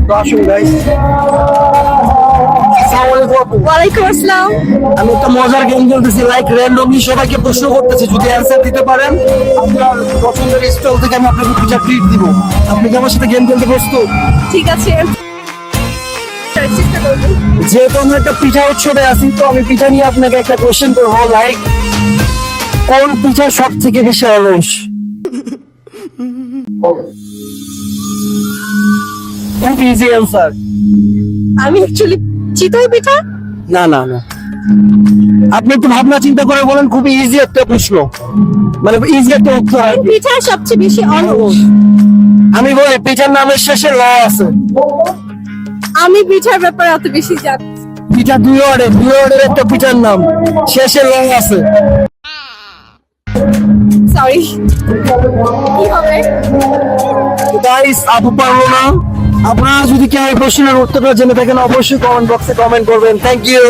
তো আসুন গাইস। আসসালামু আলাইকুম আপু। ওয়ালাইকুম আসসালাম। আমি একটা মজার গেম খেলতেছি, লাইক র্যান্ডমলি সবাইকে প্রশ্ন করতেছি, যদি অ্যান্সার দিতে পারেন আপনার পছন্দের স্টল থেকে আমি আপনাকে পিঠা ট্রিট দিব। আপনি কি আমার সাথে গেম খেলতে প্রস্তুত? ঠিক আছে, চেষ্টা করবো। যেহেতু আমরা একটা পিঠা উৎসবে আছি, তো আমি পিঠা নিয়ে আপনাকে একটা কোশ্চেন করবো, লাইক কোন পিঠা সব থেকে বেশি অলস? খুব ইজি অ্যান্সার। আমি অ্যাকচুয়ালি চিতই পিঠা। না না না, আপনি একটু ভাবনা চিন্তা করে বলেন, খুবই ইজি একটা প্রশ্ন, মানে ইজি একটা উত্তর আর কি। পিঠা সবচেয়ে বেশি অলস। আমি বলি পিঠার নামের শেষে ল আছে। আমি পিঠার ব্যাপারে অত বেশি জানি। পিঠা দুই অর্ডের একটা পিঠার নাম, শেষে ল আছে। সরি, কি হবে? গাইস, আপু পারলো না। আপনারা যদি কেউ এই প্রশ্নের উত্তরটা জেনে থাকেন অবশ্যই কমেন্ট বক্সে কমেন্ট করবেন। Thank you.